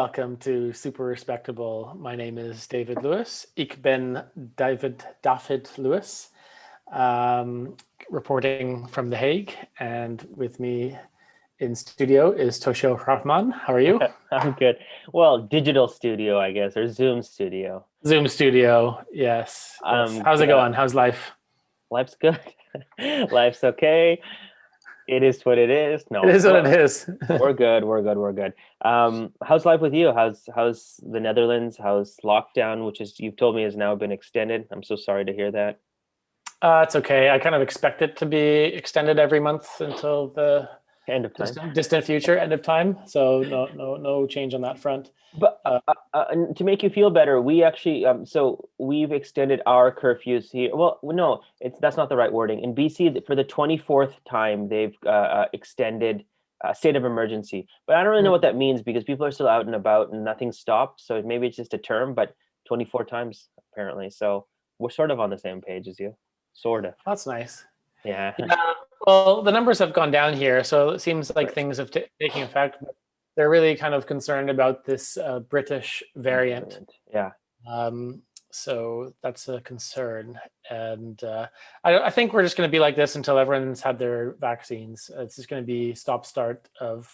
welcome to Super Respectable. My name is David Lewis. Ik ben David Lewis, reporting from The Hague. And with me in studio is Tosho Rahman. How are you? I'm good. Well, digital studio, I guess, or Zoom studio. Zoom studio. Yes. Yes. I'm How's it good. going? How's life? Life's good. Life's okay. It is what it is. It No, is what it is. we're good. We're good. We're good. How's life with you? How's the Netherlands? How's lockdown, which is you've told me has now been extended? I'm so sorry to hear that. It's okay. I kind of expect it to be extended every month until the End of time. distant future, end of time. So no change on that front. But Uh, and to make you feel better, we actually so we've extended our curfews here. Well, no, it's that's not the right wording. In BC, for the 24th time, they've extended state of emergency. But I don't really know what that means because people are still out and about and nothing stopped. So maybe it's just a term, but 24 times apparently. So we're sort of on the same page as you, sort of. that's nice. Yeah. Yeah, well, the numbers have gone down here, so it seems like Right. things have taken effect. But they're really kind of concerned about this British variant. Yeah. So that's a concern. And I think we're just going to be like this until everyone's had their vaccines. It's just going to be stop-start of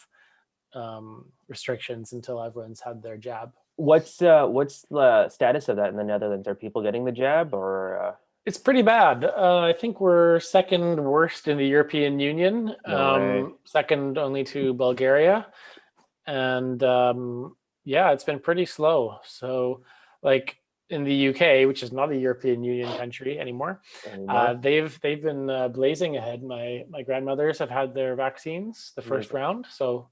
restrictions until everyone's had their jab. What's the status of that in the Netherlands? Are people getting the jab or It's pretty bad. I think we're second worst in the European Union, no way? second only to Bulgaria. And yeah, it's been pretty slow. So, like in the UK, which is not a European Union country anymore, Anymore? they've been blazing ahead. My grandmothers have had their vaccines, the first Amazing. round, so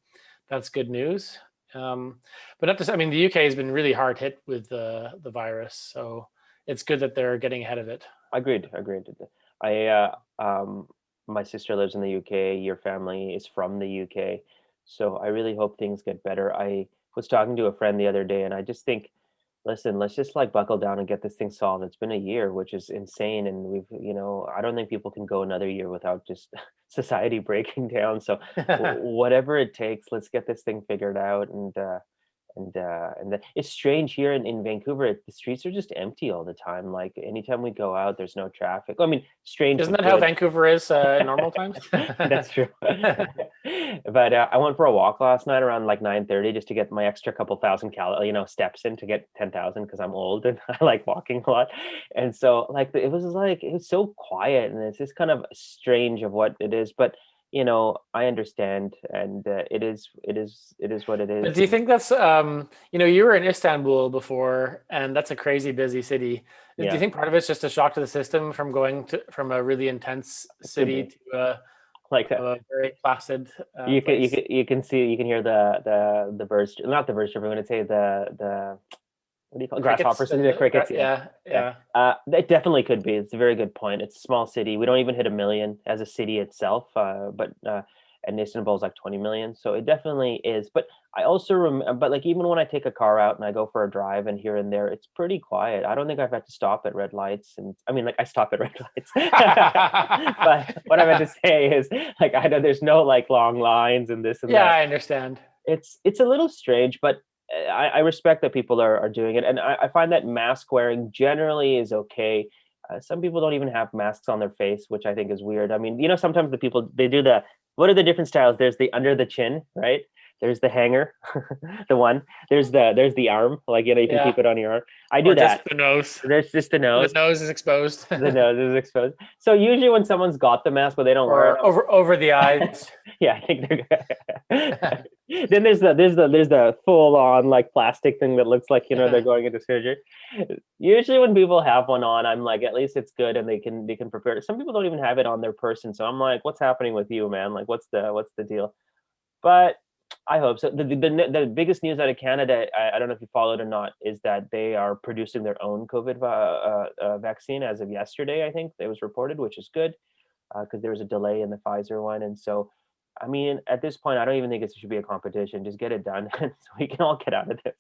that's good news. But not to say, I mean, the UK has been really hard hit with the virus, so it's good that they're getting ahead of it. Agreed. Agreed. I my sister lives in the UK. Your family is from the UK, so I really hope things get better. I was talking to a friend the other day, and I just think, listen, let's just like buckle down and get this thing solved. It's been a year, which is insane, and I don't think people can go another year without just society breaking down. So whatever it takes, let's get this thing figured out, it's strange here in Vancouver. The streets are just empty all the time. Like anytime we go out, there's no traffic. I mean, strange Isn't but that how good. Vancouver is in normal times? That's true. But I went for a walk last night around like 9:30 just to get my extra couple thousand steps in to get 10,000 because I'm old and I like walking a lot. And so it was so quiet and it's just kind of strange of what it is. But I understand, and it is what it But is. do you think that's you were in Istanbul before, and that's a crazy busy city. Do you Yeah, think part of it's just a shock to the system from from a really intense it could city be like to a very placid place? you can hear the birds, not the birds chirping. I'm going to say the what do you call Crickets, grasshoppers and the crickets? Yeah, yeah, yeah. yeah. It definitely could be. It's a very good point. It's a small city. We don't even hit a million as a city itself, but and Istanbul's like 20 million, so it definitely is. But I also but like even when I take a car out and I go for a drive and here and there, it's pretty quiet. I don't think I've had to stop at red lights, and I mean like I stop at red lights. But what I meant to say is like I know there's no like long lines and this and Yeah, that. I understand. It's a little strange, but I respect that people are doing it, and I find that mask wearing generally is okay. Some people don't even have masks on their face, which I think is weird. I mean, sometimes the people they do the what are the different styles? There's the under the chin, right? There's the hanger, the one. There's the arm, like you can Yeah, keep it on your arm. I do or just that. the nose. There's just the The nose. nose is exposed, The nose is exposed. So usually when someone's got the mask but they don't wear it, or over the eyes. yeah, I think they're. Then there's the full on like plastic thing that looks like they're going into surgery. Usually when people have one on, I'm like, at least it's good and they can prepare it. Some people don't even have it on their person, so I'm like, what's happening with you, man? Like, what's the deal? But I hope so. The biggest news out of Canada, I don't know if you followed or not, is that they are producing their own COVID vaccine as of yesterday. I think it was reported, which is good because there was a delay in the Pfizer one, and so. I mean, at this point, I don't even think it should be a competition. Just get it done, so we can all get out of this.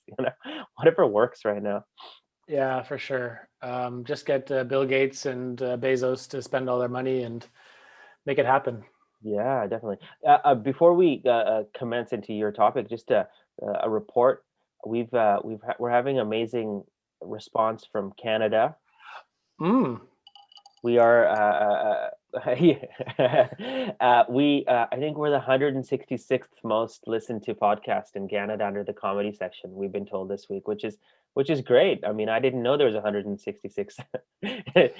Whatever works right now. Yeah, for sure. Just get Bill Gates and Bezos to spend all their money and make it happen. Yeah, definitely. Before we commence into your topic, just a report. we're having amazing response from Canada. Mm. We are I think we're the 166th most listened to podcast in Canada under the comedy section. We've been told this week, which is great. I mean, I didn't know there was 166 podcast.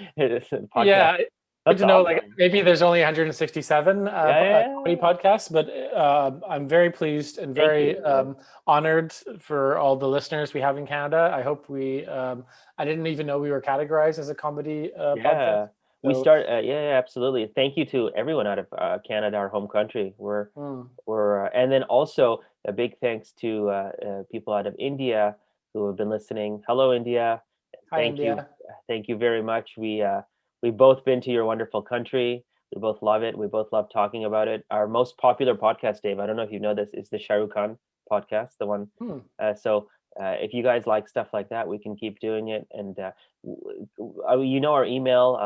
Yeah, good That's to know. Like awesome. maybe there's only 167 Yeah, comedy yeah, podcasts, but I'm very pleased and thank very you. honored for all the listeners we have in Canada. I hope we. I didn't even know we were categorized as a comedy podcast. Yeah, we So, start. Yeah, yeah, absolutely. Thank you to everyone out of Canada, our home country. mm. And then also a big thanks to people out of India who have been listening. Hello, India. Hi, Thank you, India. thank you very much. We've both been to your wonderful country. We both love it. We both love talking about it. Our most popular podcast, Dave, I don't know if you know this, is the Shah Rukh Khan podcast, the one. Hmm. So if you guys like stuff like that, we can keep doing it. And you know our email.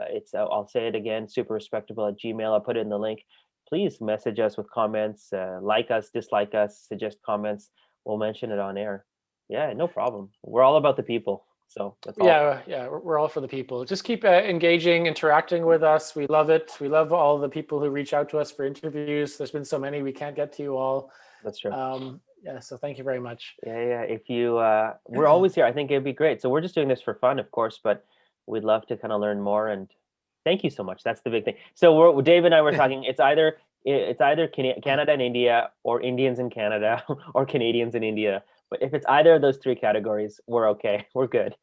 It's I'll say it again, superrespectable@gmail. I'll put it in the link. Please message us with comments, like us, dislike us, suggest comments. We'll mention it on air. Yeah, no problem. We're all about the people. So that's all. Yeah, yeah, we're all for the people. Just keep engaging, interacting with us. We love it. We love all the people who reach out to us for interviews. There's been so many, we can't get to you all. That's true. Yeah, so thank you very much. Yeah, yeah. If you, we're always here. I think it'd be great. So we're just doing this for fun, of course, but we'd love to kind of learn more. And thank you so much. That's the big thing. So Dave and I were talking. It's either Canada and India, or Indians in Canada, or Canadians in India. But if it's either of those three categories, we're okay. We're good.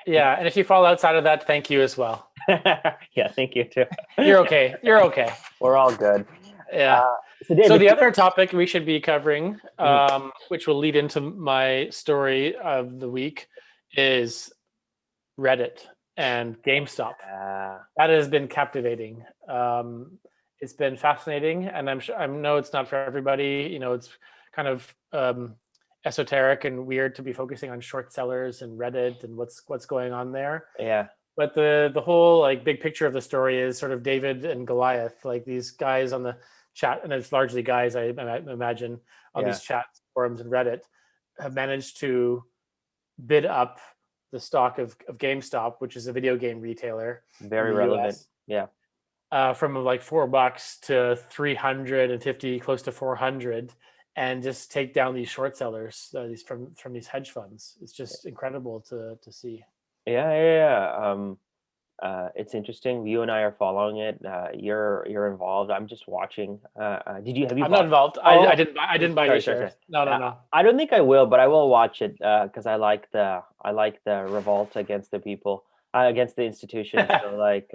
Yeah, and if you fall outside of that, thank you as well. Yeah, thank you too. You're okay. You're okay. We're all good. Yeah. So Dave, So the other topic we should be covering, Mhm. which will lead into my story of the week, is Reddit and GameStop. That has been captivating. It's been fascinating, and I'm sure I know it's not for everybody. You know, it's kind of esoteric and weird to be focusing on short sellers and Reddit and what's going on there. yeah, But the whole like big picture of the story is sort of David and Goliath, like these guys on the chat, and it's largely guys I imagine on yeah, these chat forums and Reddit, have managed to bid up the stock of GameStop, which is a video game retailer in very the relevant. US, Yeah, from like $4 to 350, close to 400, and just take down these short sellers, these from these hedge funds. It's just incredible to see. yeah, yeah, yeah. It's interesting. You and I are following it. You're involved. I'm just watching. Have you I'm not bought? involved. I Oh, didn't I didn't buy any sorry, sorry, sorry. shares. No, no, Uh, no. I don't think I will, but I will watch it because I like the revolt against the people, against the institution. So like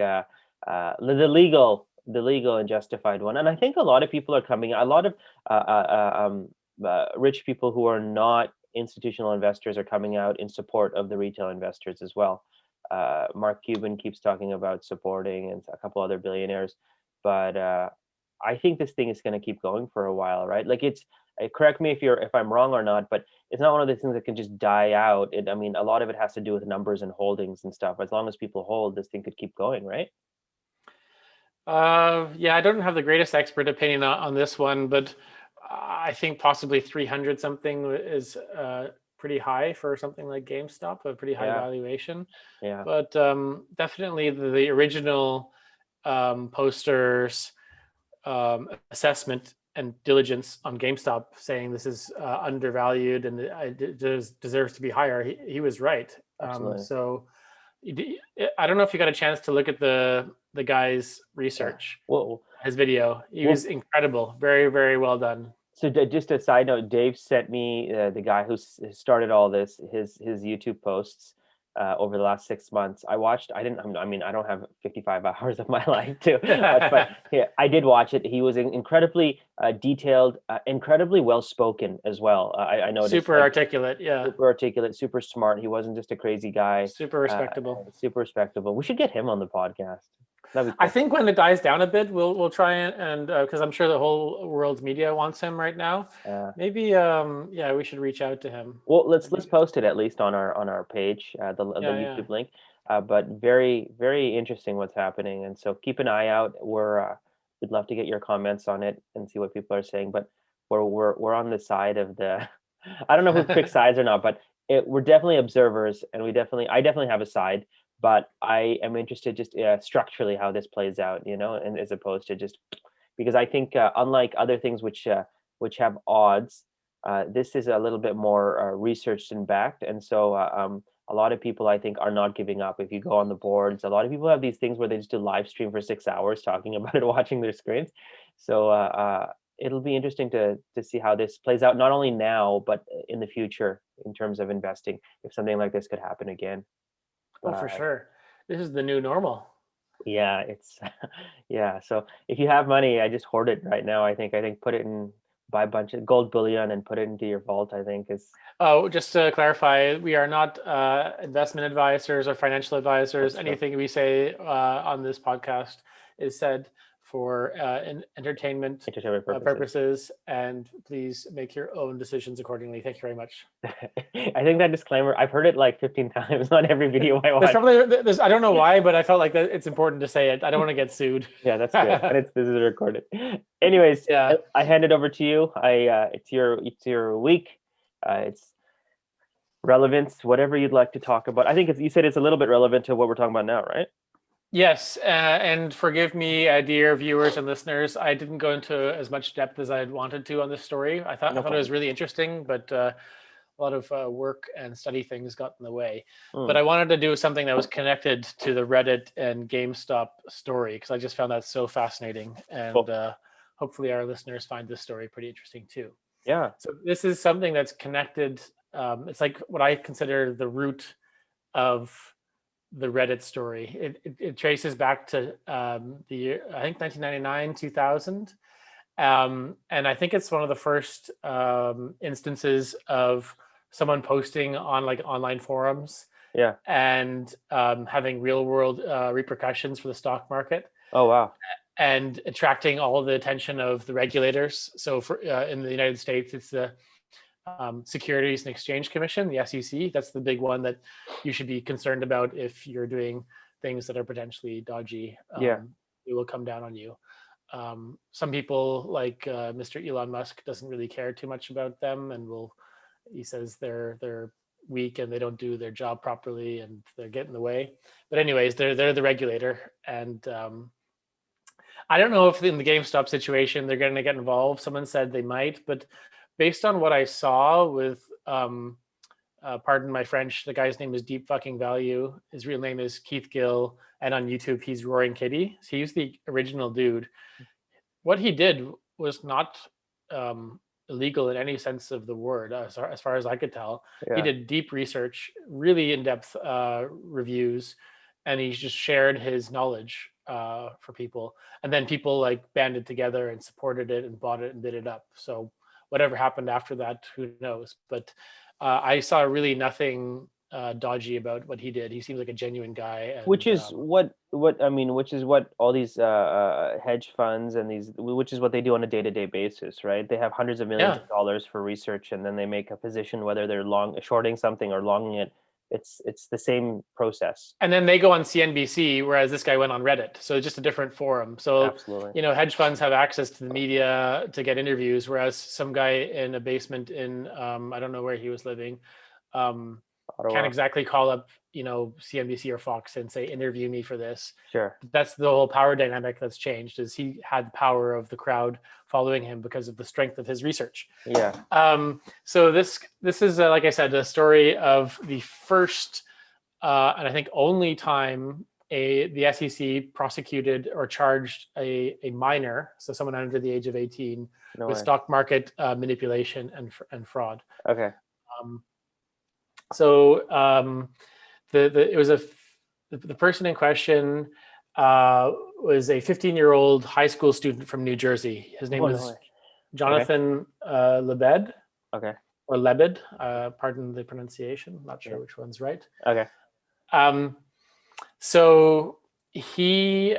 the legal and justified one. And I think a lot of people are coming. A lot of rich people who are not institutional investors are coming out in support of the retail investors as well. Mark Cuban keeps talking about supporting, and a couple other billionaires. But I think this thing is going to keep going for a while, right? Like correct me if I'm wrong or not, but it's not one of those things that can just die out. I mean, a lot of it has to do with numbers and holdings and stuff. As long as people hold, this thing could keep going, right? Yeah, I don't have the greatest expert opinion on this one, but I think possibly 300 something is pretty high for something like GameStop, a pretty high Yeah, valuation. yeah, But definitely the original posters assessment and diligence on GameStop saying this is undervalued and it deserves to be higher. He was right. absolutely. So I don't know if you got a chance to look at the guy's Yeah. research, Well, his video. He well, was incredible. Very, very well done. so just a side note, Dave sent me the guy who started all this, his YouTube posts over the last 6 months. I watched. I didn't. I mean, I don't have 55 hours of my life to watch, but yeah, I did watch it. He was incredibly detailed, incredibly well spoken as well. I noticed, Super like, articulate. Yeah. super articulate, super smart. He wasn't just a crazy guy. Super Uh, respectable. Super respectable. We should get him on the podcast. That'd be I cool. think when it dies down a bit, we'll try and because I'm sure the whole world's media wants him right now. Uh, Maybe yeah, we should reach out to him. Well, let's That'd be let's good. post it at least on our page, the Yeah, yeah. YouTube link. But very very interesting what's happening, and so keep an eye out. We'd love to get your comments on it and see what people are saying. But we're on the side of the I don't know if we pick sides or not, but we're definitely observers, and I definitely have a side, but I am interested just structurally how this plays out, and as opposed to just because I think unlike other things which have odds, this is a little bit more researched and backed, and so a lot of people I think are not giving up. If you go on the boards, a lot of people have these things where they just do live stream for 6 hours talking about it, watching their screens. So it'll be interesting to see how this plays out, not only now but in the future in terms of investing, if something like this could happen again. Oh, for But sure. This is the new normal. yeah, it's yeah. So if you have money, I just hoard it right now. I think put it in, buy a bunch of gold bullion and put it into your vault. I think is Oh, just to clarify, we are not investment advisors or financial advisors. that's true. Anything we say on this podcast is said for entertainment Entertainment purposes. purposes, and please make your own decisions accordingly. Thank you very much. I think that disclaimer, I've heard it like 15 times on every video I watch. I don't know why, but I felt like that it's important to say it. I don't want to get sued. Yeah, that's good. And this is recorded. Anyways, Yeah. I hand it over to you. It's your week. It's relevance, whatever you'd like to talk about. I think you said it's a little bit relevant to what we're talking about now, right? Yes, and forgive me, dear viewers and listeners. I didn't go into as much depth as I had wanted to on this story. I thought it was really interesting, but a lot of work and study things got in the way. But I wanted to do something that was connected to the Reddit and GameStop story because I just found that so fascinating, and hopefully our listeners find this story pretty interesting too. Yeah. So this is something that's connected. It's like what I consider the root of the Reddit story. It traces back to the year, I think 1999, 2000. And I think it's one of the first instances of someone posting on like online forums and having real world repercussions for the stock market. Oh, wow. And attracting all the attention of the regulators. So for in the United States, it's the Securities and Exchange Commission, the SEC. That's the big one that you should be concerned about if you're doing things that are potentially dodgy. It will come down on you. Some people like Mr. Elon Musk doesn't really care too much about them, and he says they're weak and they don't do their job properly and they're getting in the way. But anyways, they're the regulator, and I don't know if in the GameStop situation they're going to get involved. Someone said they might, but based on what I saw with, pardon my French, the guy's name is Deep Fucking Value. His real name is Keith Gill, and on YouTube he's Roaring Kitty. So he's the original dude. What he did was not illegal in any sense of the word, as far as I could tell. He did deep research, really in-depth reviews, and he just shared his knowledge for people. And then people like banded together and supported it and bought it and bid it up. So whatever happened after that, who knows? But I saw really nothing dodgy about what he did. He seems like a genuine guy. And, which is what all these hedge funds and which is what they do on a day-to-day basis, right? They have hundreds of millions of dollars for research, and then they make a position whether they're shorting something or longing it. It's the same process. And then they go on CNBC, whereas this guy went on Reddit. So it's just a different forum. So, absolutely, hedge funds have access to the media to get interviews, whereas some guy in a basement in, I don't know where he was living, can't exactly call up, CNBC or Fox and say, interview me for this. Sure. That's the whole power dynamic that's changed, is he had the power of the crowd following him because of the strength of his research. Yeah. So this is, like I said, a story of the first and I think only time the SEC prosecuted or charged a minor, so someone under the age of 18, with stock market manipulation and fraud. Okay. So it was the person in question was a 15-year-old high school student from New Jersey. His name was Jonathan Lebed. Okay. Or Lebed, pardon the pronunciation. Not sure which one's right. Okay. So he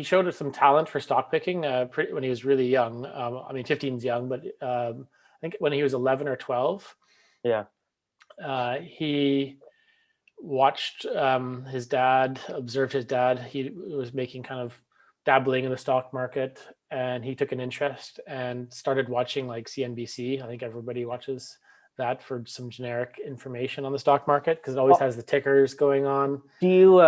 showed us some talent for stock picking when he was really young. 15 is young, but I think when he was 11 or 12. Yeah. He watched his dad, observed his dad. He was making kind of dabbling in the stock market, and he took an interest and started watching like CNBC. I think everybody watches that for some generic information on the stock market because it always has the tickers going on. Do you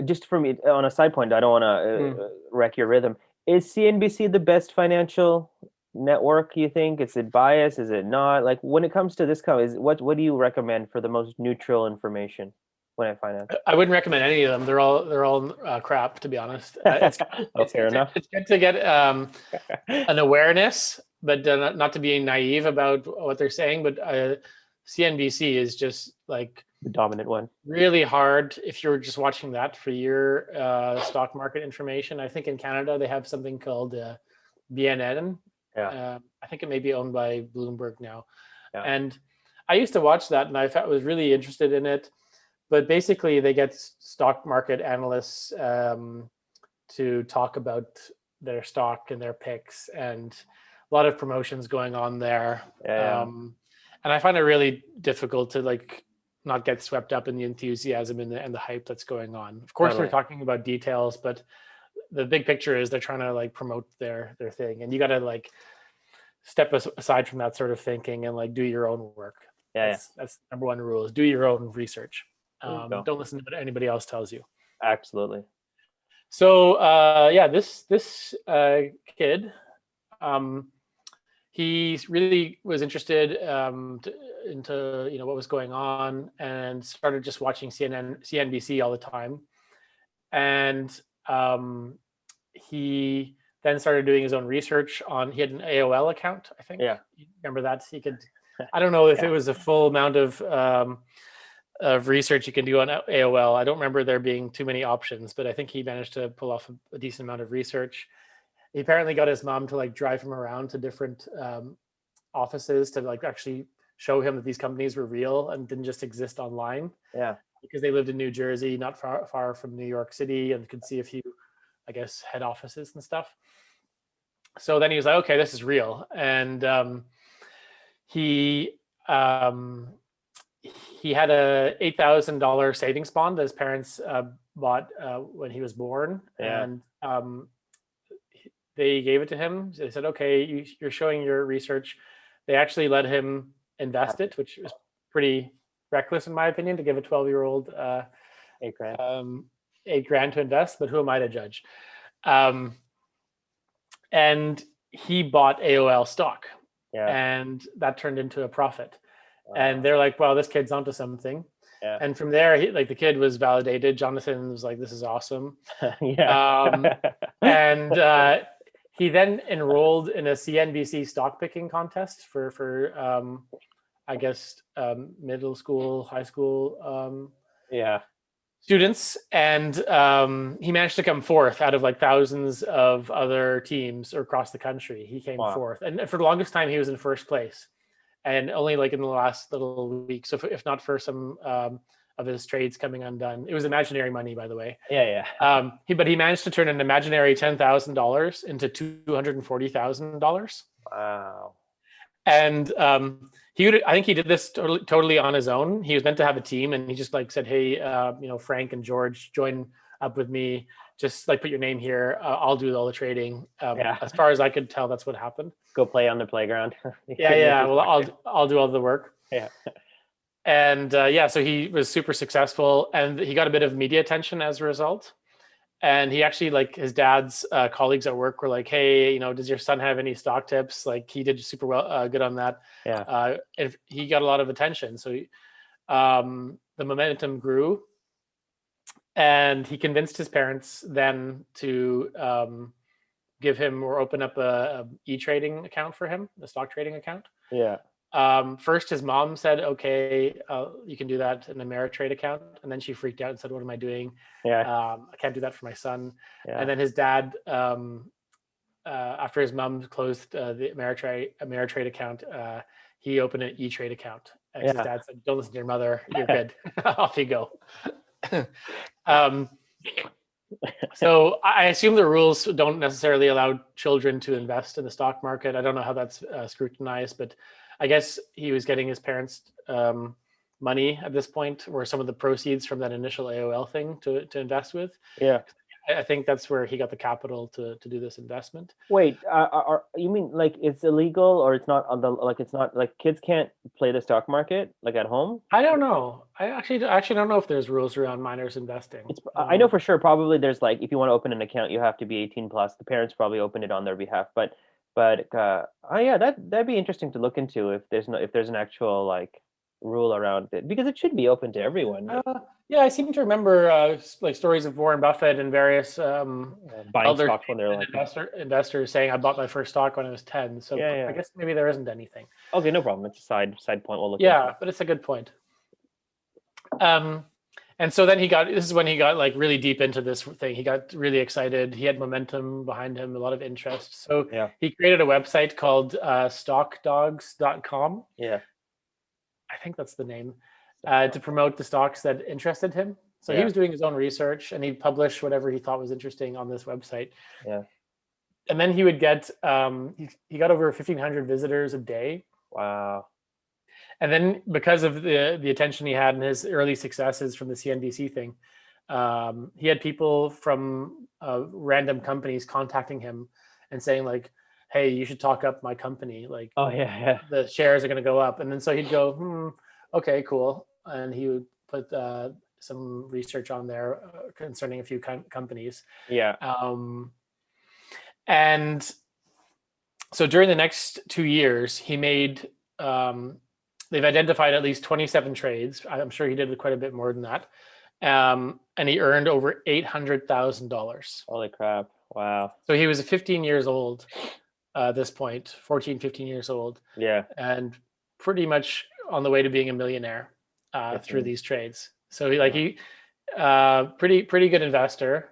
just for me on a side point, I don't want to wreck your rhythm. Is CNBC the best financial network, you think? Is it biased? Is it not? Like when it comes to this kind of, what do you recommend for the most neutral information when I finance? I wouldn't recommend any of them. They're all crap, to be honest. Fair enough. It's good to get an awareness, but not to be naive about what they're saying. But CNBC is just like the dominant one. Really hard if you're just watching that for your stock market information. I think in Canada they have something called BNN. Yeah. I think it may be owned by Bloomberg now. Yeah. And I used to watch that, and I was really interested in it. But basically, they get stock market analysts to talk about their stock and their picks, and a lot of promotions going on there. Yeah. And I find it really difficult to like not get swept up in the enthusiasm and the hype that's going on. Of course, we're talking about details, but the big picture is they're trying to like promote their thing, and you got to like step aside from that sort of thinking and like do your own work. That's number one rule: is do your own research. Don't listen to what anybody else tells you. Absolutely. So this kid, he really was interested into what was going on, and started just watching CNBC all the time. And he then started doing his own research on. He had an AOL account, I think. Yeah. You remember that? He could. I don't know if it was a full amount of research you can do on AOL. I don't remember there being too many options, but I think he managed to pull off a decent amount of research. He apparently got his mom to like drive him around to different offices to like actually show him that these companies were real and didn't just exist online. Yeah. Because they lived in New Jersey, not far from New York City, and could see a few, I guess, head offices and stuff. So then he was like, okay, this is real. And he had a $8,000 savings bond that his parents bought when he was born. Yeah. And they gave it to him. They said, okay, you're showing your research. They actually let him invest it, which was pretty reckless in my opinion, to give a 12-year-old $8,000 to invest, but who am I to judge? And he bought AOL stock, and that turned into a profit. And they're like, well, this kid's onto something. Yeah. And from there, the kid was validated. Jonathan was like, this is awesome. And he then enrolled in a CNBC stock picking contest for I guess middle school, high school students. And he managed to come fourth out of like thousands of other teams across the country. He came fourth. And for the longest time, he was in first place. And only like in the last little week. So if not for some of his trades coming undone, it was imaginary money, by the way. But he managed to turn an imaginary $10,000 into $240,000. Wow. And I think he did this totally on his own. He was meant to have a team, and he just like said, hey, Frank and George, join up with me. Just like put your name here. I'll do all the trading. As far as I could tell, that's what happened. Go play on the playground. Well, I'll do all the work. Yeah. And so he was super successful, and he got a bit of media attention as a result. And he actually, like, his dad's colleagues at work were like, hey, does your son have any stock tips? Like, he did super well, good on that. If he got a lot of attention. So the momentum grew. And he convinced his parents then to give him or open up a e-trading account for him, a stock trading account. First, his mom said, okay, you can do that in an Ameritrade account. And then she freaked out and said, what am I doing? I can't do that for my son. And then his dad, after his mom closed the Ameritrade account, he opened an e-trade account. And his dad said, don't listen to your mother. You're good. Off you go. So I assume the rules don't necessarily allow children to invest in the stock market. I don't know how that's scrutinized, but I guess he was getting his parents' money at this point, or some of the proceeds from that initial AOL thing to invest with. I I think that's where he got the capital to do this investment. Wait, you mean like it's illegal or it's not on the like it's not like kids can't play the stock market like at home? I don't know. I actually don't know if there's rules around minors investing. It's I know for sure probably there's like if you want to open an account you have to be 18 plus. The parents probably open it on their behalf, but oh yeah, that'd be interesting to look into if there's an actual like rule around it because it should be open to everyone. Yeah, I seem to remember like stories of Warren Buffett and various Buying elder stocks when they're like investors saying I bought my first stock when I was 10. So Yeah, yeah. I guess maybe there isn't anything. Okay, no problem. It's a side point we'll look Yeah, into. but it's a good point. And so then this is when he got like really deep into this thing. He got really excited. He had momentum behind him, a lot of interest. So Yeah. he created a website called stockdogs.com. Yeah. I think that's the name, to promote the stocks that interested him. So he was doing his own research and he'd publish whatever he thought was interesting on this website. Yeah. And then he would get, he got over 1,500 visitors a day. Wow. And then because of the attention he had and his early successes from the CNBC thing, he had people from random companies contacting him and saying like, hey, you should talk up my company. Like, oh yeah, the shares are going to go up. And then so he'd go, okay, cool. And he would put some research on there concerning a few companies. Yeah. And so during the next 2 years, he made, they've identified at least 27 trades. I'm sure he did quite a bit more than that. And he earned over $800,000. Holy crap. Wow. So he was 15 years old at this point, 14, 15 years old. Yeah. And pretty much on the way to being a millionaire through these trades. So he pretty good investor,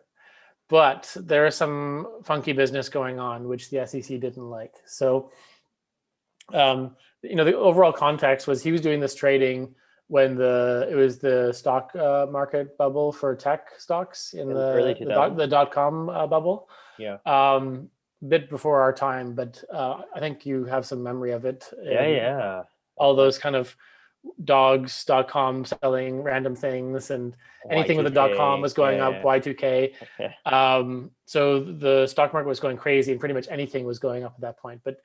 but there is some funky business going on, which the SEC didn't like. So, the overall context was he was doing this trading when it was the stock market bubble for tech stocks in the early 2000s. the dot-com bubble. Yeah. Bit before our time, but I think you have some memory of it. Yeah. All those kind of dogs.com selling random things and anything with the .com was going up, Y2K. So the stock market was going crazy and pretty much anything was going up at that point. But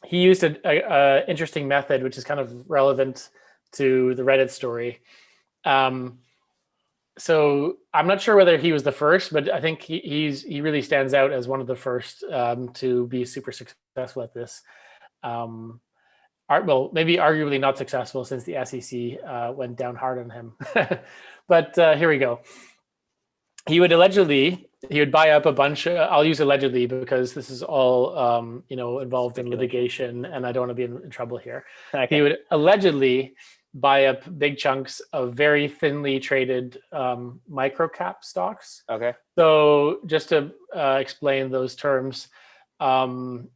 he used a interesting method, which is kind of relevant to the Reddit story. So I'm not sure whether he was the first, but I think he really stands out as one of the first to be super successful at this. Well, maybe arguably not successful since the SEC went down hard on him. But here we go. He would buy up a bunch. I'll use allegedly because this is all involved in litigation, and I don't want to be in trouble here. Okay. He would allegedly buy up big chunks of very thinly traded microcap stocks. Okay. So just to explain those terms, a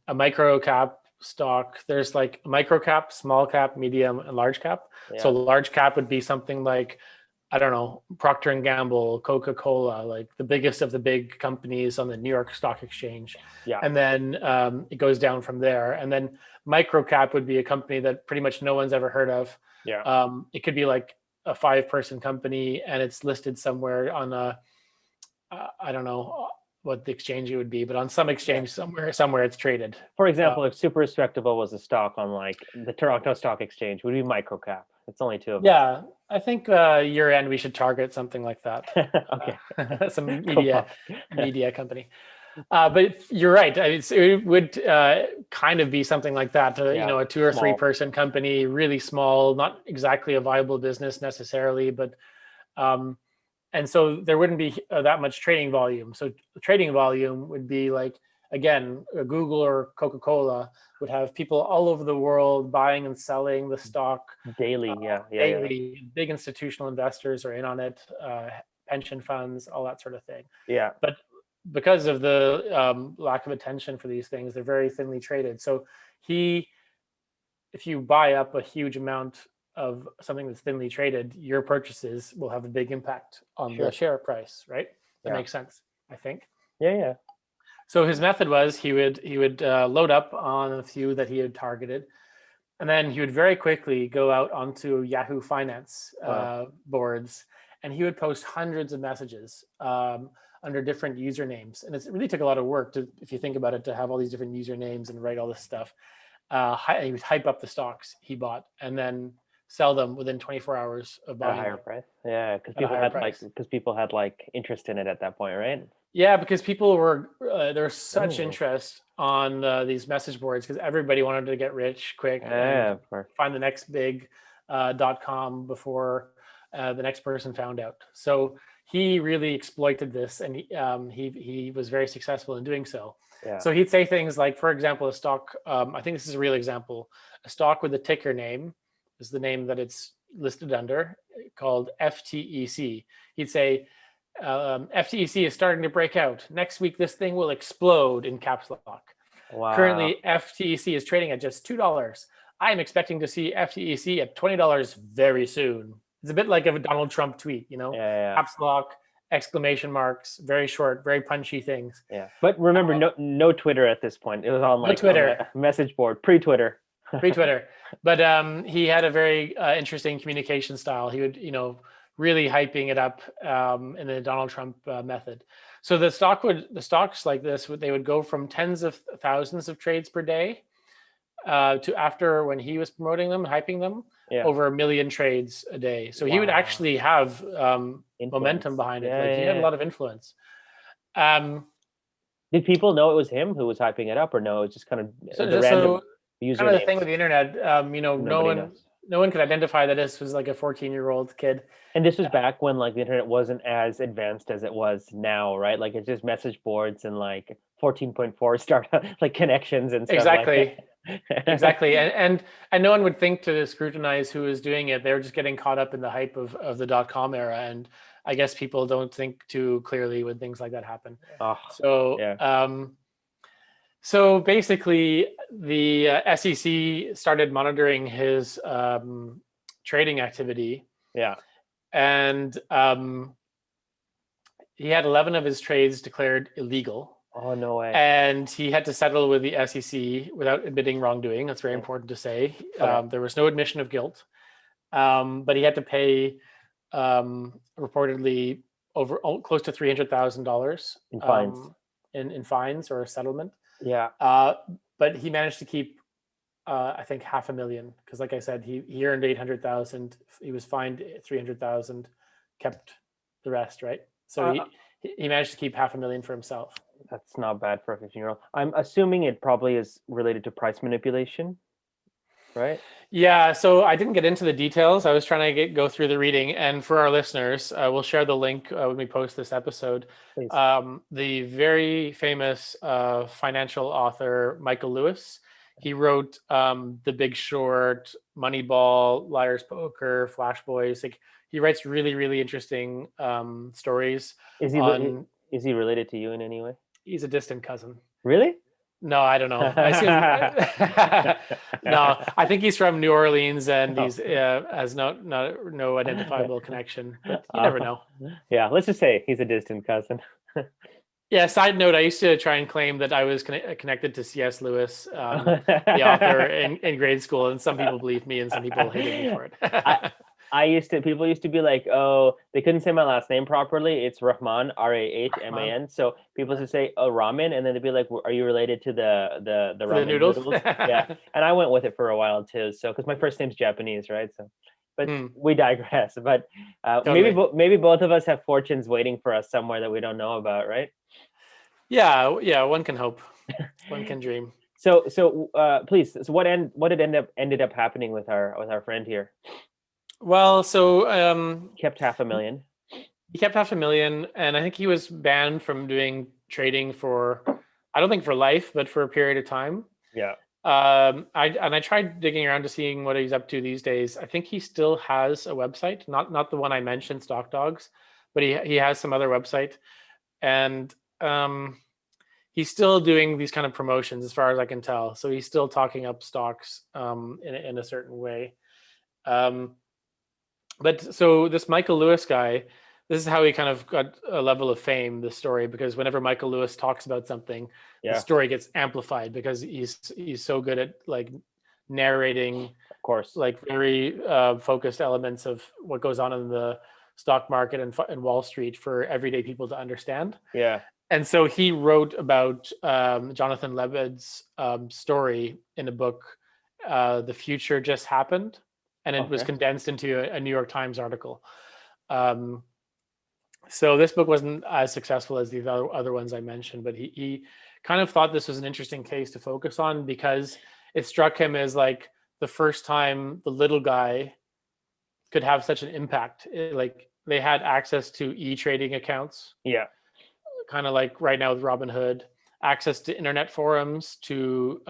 microcap stock, there's like microcap, small cap, medium, and large cap. Yeah. So large cap would be something like, I don't know, Procter & Gamble, Coca-Cola, like the biggest of the big companies on the New York Stock Exchange. Yeah. And then it goes down from there. And then microcap would be a company that pretty much no one's ever heard of. Yeah. It could be like a 5-person company and it's listed somewhere on I don't know what the exchange it would be, but on some exchange somewhere it's traded. For example, if Super Respectable was a stock on like the Toronto Stock Exchange, would be microcap. It's only 2 of them. Yeah, I think year end we should target something like that. Okay. Some media company. But you're right. It would kind of be something like that. A 2 or 3 person company, really small, not exactly a viable business necessarily, but and so there wouldn't be that much trading volume. So the trading volume would be like, again, Google or Coca-Cola would have people all over the world buying and selling the stock daily. Daily. Yeah. Big institutional investors are in on it, pension funds, all that sort of thing. Yeah. But because of the lack of attention for these things, they're very thinly traded. So if you buy up a huge amount of something that's thinly traded, your purchases will have a big impact on the share price, right? That makes sense, I think. Yeah. So his method was he would load up on a few that he had targeted, and then he would very quickly go out onto Yahoo Finance boards and he would post hundreds of messages under different usernames, and it really took a lot of work to, if you think about it, to have all these different usernames and write all this stuff. He would hype up the stocks he bought and then sell them within 24 hours of At a buying higher them price. Yeah, because at a people higher had price. interest in it at that point, right? Yeah, because people were there was such Oh, interest on these message boards because everybody wanted to get rich quick yeah, and of course. find the next big .com before the next person found out. So he really exploited this, and he was very successful in doing so. Yeah. So he'd say things like, for example, a stock. I think this is a real example. A stock with a ticker name is the name that it's listed under, called FTEC. He'd say, FTEC is starting to break out. Next week, this thing will explode, in caps lock. Wow. Currently, FTEC is trading at just $2. I am expecting to see FTEC at $20 very soon. It's a bit like a Donald Trump tweet, Yeah. Caps lock, exclamation marks, very short, very punchy things. Yeah. But remember, no Twitter at this point. It was on like Twitter. On a message board, pre-Twitter. Pre-Twitter. But he had a very interesting communication style. He would, really hyping it up in the Donald Trump method. So the stocks like this, they would go from tens of thousands of trades per day to, after, when he was promoting them, hyping them, over 1 million trades a day. So he would actually have momentum behind it. He had a lot of influence. Did people know it was him who was hyping it up, or no? It was just kind of random user kind of the thing with the internet. No one could identify that this was like a 14-year-old kid. And this was back when like the internet wasn't as advanced as it was now, right? Like it's just message boards and like 14.4 startup like connections and stuff. Exactly. Like Exactly. And no one would think to scrutinize who was doing it. They were just getting caught up in the hype of the .com era. And I guess people don't think too clearly when things like that happen. So basically, the SEC started monitoring his trading activity. Yeah. And he had 11 of his trades declared illegal. Oh, no way. And he had to settle with the SEC without admitting wrongdoing. That's very important to say. There was no admission of guilt. But he had to pay reportedly over close to $300,000 in fines. In fines or a settlement. Yeah. But he managed to keep, I think, $500,000, because, like I said, he earned $800,000. He was fined $300,000, kept the rest, right? So he managed to keep $500,000 for himself. That's not bad for a 15-year-old. I'm assuming it probably is related to price manipulation, right? Yeah. So I didn't get into the details. I was trying to go through the reading, and for our listeners, we'll share the link when we post this episode. The very famous financial author Michael Lewis, he wrote The Big Short, Moneyball, Liar's Poker, Flash Boys. Like, he writes really, really interesting stories. Is he related to you in any way? He's a distant cousin. Really? No, I don't know. No, I think he's from New Orleans, and he's has no identifiable connection. But you never know. Yeah, let's just say he's a distant cousin. Yeah. Side note: I used to try and claim that I was connected to C.S. Lewis, the author, in grade school, and some people believed me, and some people hated me for it. People used to be like, oh, they couldn't say my last name properly. It's Rahman, Rahman. So people used to say, oh, ramen. And then they'd be like, are you related to the ramen noodles? Yeah. And I went with it for a while too. So, because my first name's Japanese, right? So, but we digress. But totally. maybe both of us have fortunes waiting for us somewhere that we don't know about, right? Yeah. One can hope. One can dream. So please. So what ended up happening with our friend here? Well, so kept $500,000. He kept $500,000, and I think he was banned from doing trading for, I don't think for life, but for a period of time. Yeah. I tried digging around to seeing what he's up to these days. I think he still has a website, not the one I mentioned, Stock Dogs, but he has some other website, and he's still doing these kind of promotions, as far as I can tell. So he's still talking up stocks in a certain way. But so this Michael Lewis guy, this is how he kind of got a level of fame, this story, because whenever Michael Lewis talks about something, the story gets amplified because he's so good at like narrating, of course, like very focused elements of what goes on in the stock market and Wall Street for everyday people to understand. Yeah. And so he wrote about Jonathan Lebed's story in a book, The Future Just Happened, and it was Okay. condensed into a New York Times article. So this book wasn't as successful as the other ones I mentioned, but he kind of thought this was an interesting case to focus on because it struck him as like the first time the little guy could have such an impact. Like they had access to e-trading accounts, Yeah. kind of like right now with Robinhood, access to internet forums to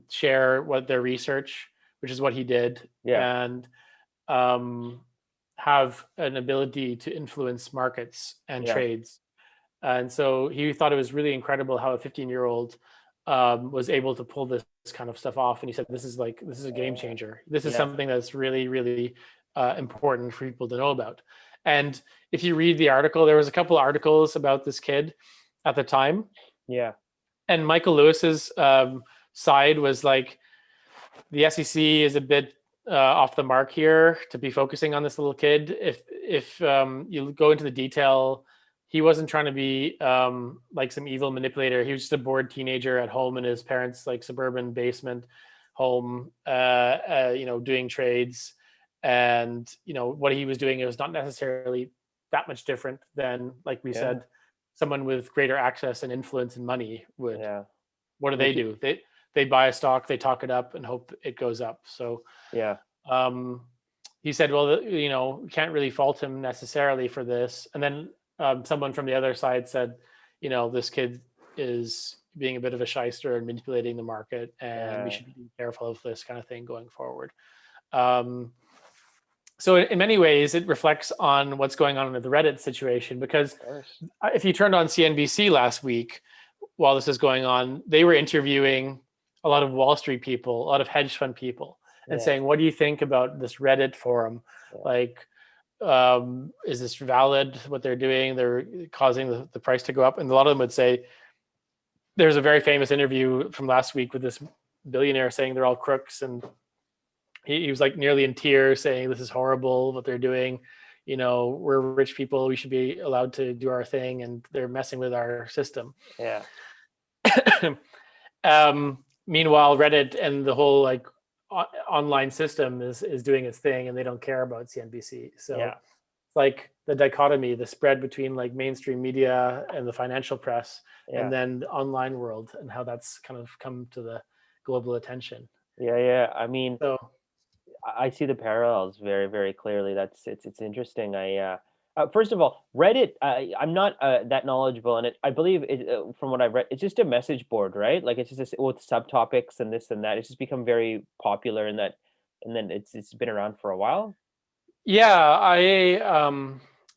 share what their research, which is what he did, Yeah. and um, have an ability to influence markets and Yeah. trades. And so he thought it was really incredible how a 15-year-old was able to pull this kind of stuff off. And he said, this is a game changer. This is Yeah. something that's really, really important for people to know about. And if you read the article, there was a couple of articles about this kid at the time. Yeah. And Michael Lewis's side was like, the SEC is a bit off the mark here to be focusing on this little kid. If you go into the detail, he wasn't trying to be like some evil manipulator. He was just a bored teenager at home in his parents' like suburban basement home, doing trades. And what he was doing, it was not necessarily that much different than, like we Yeah. said, someone with greater access and influence and money would. Yeah. What do they do? They buy a stock, they talk it up, and hope it goes up. So Yeah. he said, well, we can't really fault him necessarily for this. And then someone from the other side said, this kid is being a bit of a shyster and manipulating the market, and we should be careful of this kind of thing going forward. So in many ways, it reflects on what's going on in the Reddit situation, because if you turned on CNBC last week while this is going on, they were interviewing a lot of Wall Street people, a lot of hedge fund people, and saying, what do you think about this Reddit forum? Like, is this valid, what they're doing? They're causing the price to go up. And a lot of them would say, there's a very famous interview from last week with this billionaire saying they're all crooks. And he was like nearly in tears saying, this is horrible what they're doing. We're rich people, we should be allowed to do our thing, and they're messing with our system. Yeah. Meanwhile, Reddit and the whole like online system is doing its thing, and they don't care about CNBC. So it's like the dichotomy, the spread between like mainstream media and the financial press, and then the online world, and how that's kind of come to the global attention. Yeah. I mean, I see the parallels very, very clearly. It's interesting. First of all, Reddit. I'm not that knowledgeable in it. I believe from what I've read, it's just a message board, right? Like it's just with subtopics and this and that. It's just become very popular in that, and then it's been around for a while. Yeah,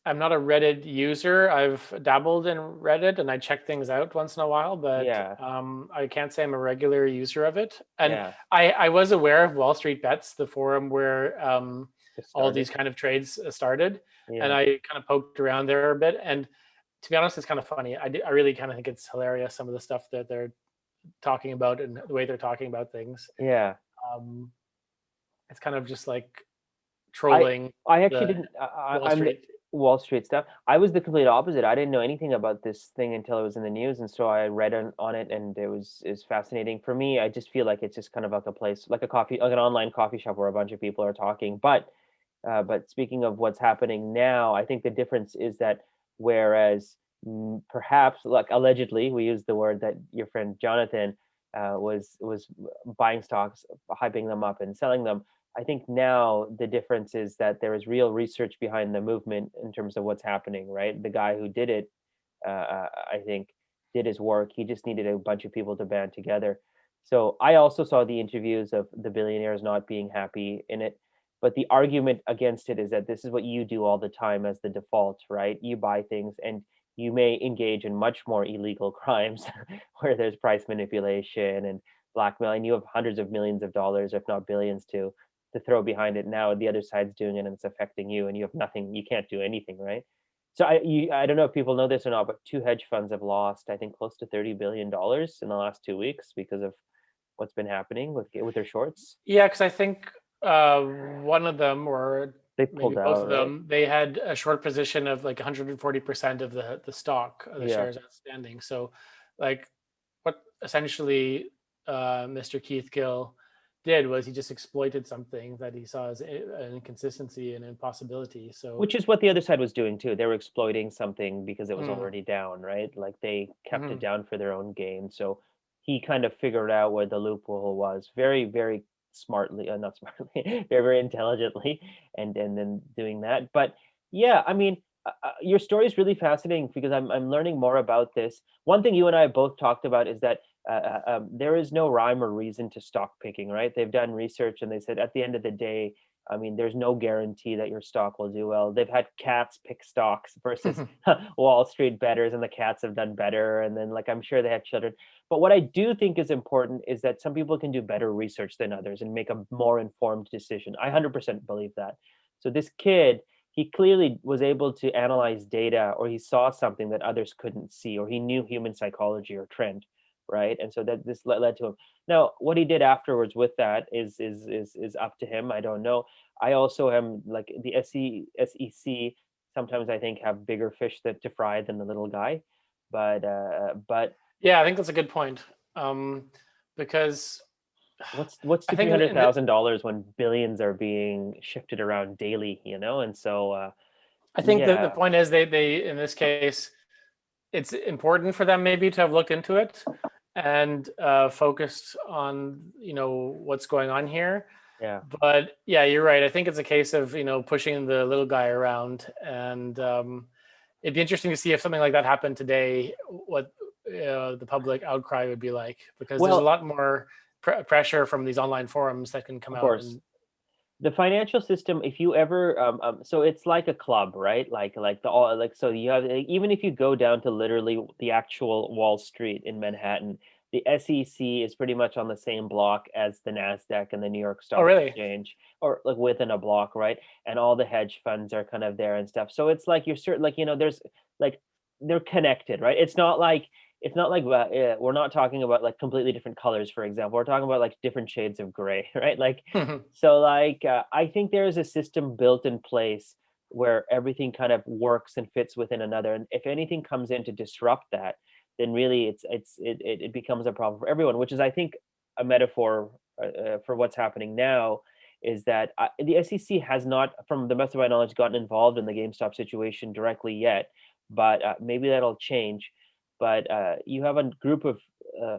I'm not a Reddit user. I've dabbled in Reddit and I check things out once in a while, but I can't say I'm a regular user of it. And I was aware of Wall Street Bets, the forum where all these kind of trades started, and I kind of poked around there a bit. And to be honest, it's kind of funny. I really kind of think it's hilarious, some of the stuff that they're talking about and the way they're talking about things. Yeah. It's kind of just like trolling. I actually didn't. Wall Street stuff. I was the complete opposite. I didn't know anything about this thing until it was in the news, and so I read on it, and it was fascinating for me. I just feel like it's just kind of like a place, like like an online coffee shop where a bunch of people are talking. But speaking of what's happening now, I think the difference is that whereas perhaps, like allegedly, we use the word that your friend Jonathan was buying stocks, hyping them up, and selling them. I think now the difference is that there is real research behind the movement in terms of what's happening, right? The guy who did it, I think, did his work. He just needed a bunch of people to band together. So I also saw the interviews of the billionaires not being happy in it. But the argument against it is that this is what you do all the time as the default, right? You buy things and you may engage in much more illegal crimes where there's price manipulation and blackmail, and you have hundreds of millions of dollars, if not billions, to throw behind it. Now the other side's doing it and it's affecting you, and you have nothing, you can't do anything, right? So I don't know if people know this or not, but two hedge funds have lost, I think, close to $30 billion in the last 2 weeks because of what's been happening with their shorts. Yeah, because I think one of them, or They maybe pulled both out, of right? them, they had a short position of like 140% of the stock, of the Yeah. shares outstanding. So, like, what essentially Mr. Keith Gill did was he just exploited something that he saw as an inconsistency and impossibility. So, Which is what the other side was doing too. They were exploiting something because it was mm, already down, right? Like they kept it mhm. down for their own gain. So he kind of figured out where the loophole was very, very smartly, not smartly, very, very intelligently, and then doing that. But yeah, I mean, your story is really fascinating because I'm learning more about this. One thing you and I have both talked about is that there is no rhyme or reason to stock picking, right? They've done research and they said at the end of the day, I mean, there's no guarantee that your stock will do well. They've had cats pick stocks versus Wall Street bettors, and the cats have done better. And then, like, I'm sure they have children. But what I do think is important is that some people can do better research than others and make a more informed decision. I 100% believe that. So, this kid, he clearly was able to analyze data, or he saw something that others couldn't see, or he knew human psychology or trend, right? And so that this led to him. Now, what he did afterwards with that is up to him. I don't know. I also am like the SEC. Sometimes I think have bigger fish that to fry than the little guy, but Yeah, I think that's a good point. Because what's I to think three hundred in the, thousand dollars when billions are being shifted around daily, And so I think the yeah, point is they in this case it's important for them maybe to have looked into it and focused on what's going on here. yeah. But yeah, you're right. I think it's a case of pushing the little guy around, and it'd be interesting to see if something like that happened today, what the public outcry would be like, because there's a Well, lot more pressure from these online forums that can come of out course. and. The financial system, if you ever so it's like a club, right? Like the all like so you have even if you go down to literally the actual Wall Street in Manhattan, the SEC is pretty much on the same block as the Nasdaq and the New York Oh, Stock really? Exchange, or like within a block, right? And all the hedge funds are kind of there and stuff. So it's like you're certain, like there's like they're connected, right? It's not like we're not talking about like completely different colors, for example. We're talking about like different shades of gray, right? Like so, like, I think there is a system built in place where everything kind of works and fits within another. And if anything comes in to disrupt that, then really it becomes a problem for everyone. Which is, I think, a metaphor for what's happening now. Is that the SEC has not, from the best of my knowledge, gotten involved in the GameStop situation directly yet, but maybe that'll change. But you have a group of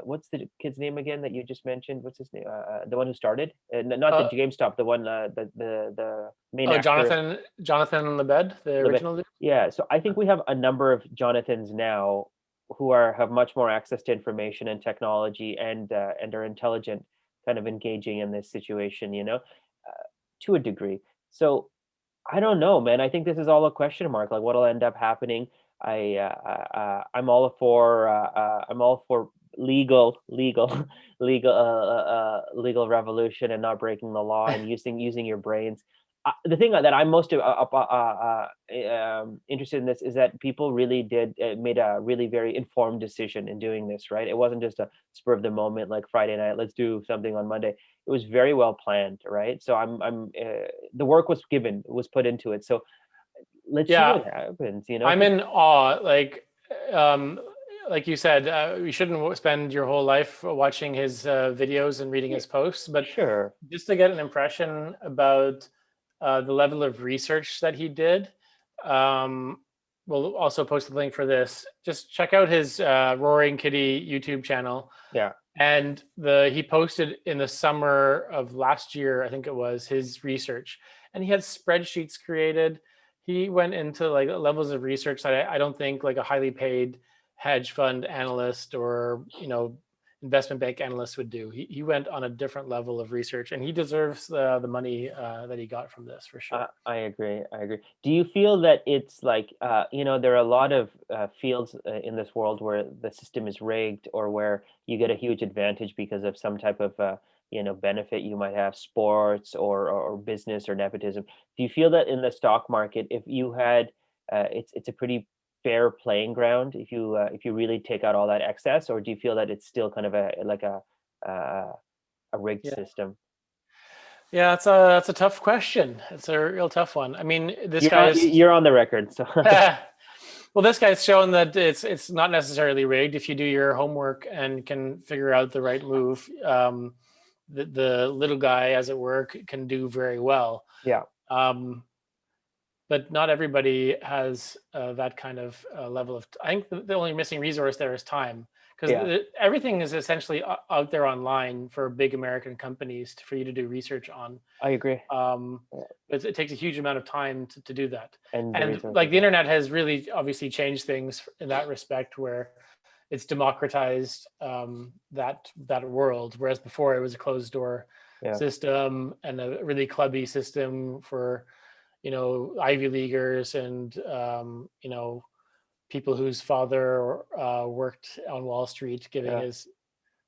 what's the kid's name again that you just mentioned? What's his name? The one who started, not the uh, GameStop, the one, the main oh, actor, Jonathan Lebed, the Lebed. original dude. Yeah, so I think we have a number of Jonathans now who have much more access to information and technology and are intelligent, kind of engaging in this situation, to a degree. So I don't know, man. I think this is all a question mark. Like, what'll end up happening? I'm all for legal, legal revolution and not breaking the law and using your brains. The thing that I'm most interested in this is that people really did made a really very informed decision in doing this. Right? It wasn't just a spur of the moment, like Friday night. Let's do something on Monday. It was very well planned, right? So the work was put into it. So let's see Yeah, what happens. I'm 'Cause in awe. Um, like you said, you shouldn't spend your whole life watching his videos and reading yeah, his posts, but sure, just to get an impression about the level of research that he did, um, we'll also post a link for this. Just check out his Roaring Kitty YouTube channel. yeah, And he posted in the summer of last year, I think it was, his research, and he had spreadsheets created. He went into like levels of research that I don't think like a highly paid hedge fund analyst or investment bank analyst would do. He went on a different level of research, and he deserves the money that he got from this for sure. I agree. I agree. Do you feel that it's like, there are a lot of fields in this world where the system is rigged or where you get a huge advantage because of some type of, benefit you might have, sports or business or nepotism. Do you feel that in the stock market, if you had, it's a pretty fair playing ground if you really take out all that excess, or do you feel that it's still kind of a like a rigged Yeah. system? Yeah, that's a tough question. It's a real tough one. I mean, this You're guy on, is you're on the record, so well, this guy's shown that it's not necessarily rigged if you do your homework and can figure out the right move. The little guy, as it were, can do very well. yeah, Um, but not everybody has that kind of level of. I think the only missing resource there is time, yeah, because everything is essentially out there online for big American companies for you to do research on. I agree. Um, Yeah. but it takes a huge amount of time to do that. And the And like resources, the yeah. internet has really obviously changed things in that respect, where it's democratized that world, whereas before it was a closed door Yeah. system and a really clubby system for Ivy Leaguers and people whose father worked on Wall Street, giving Yeah, his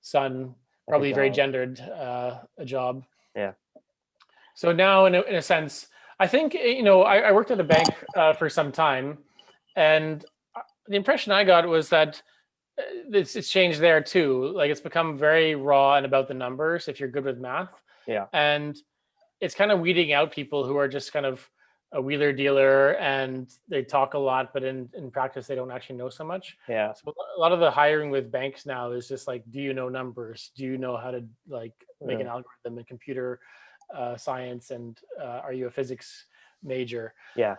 son like a probably very job. gendered a job. Yeah. So now, in a sense, I think I worked at a bank for some time, and the impression I got was that it's changed there too. Like it's become very raw and about the numbers if you're good with math, Yeah. and it's kind of weeding out people who are just kind of a wheeler dealer and they talk a lot, but in practice they don't actually know so much. Yeah. So a lot of the hiring with banks now is just like, do you know numbers? Do you know how to like make Yeah. an algorithm in computer science? And are you a physics major? Yeah.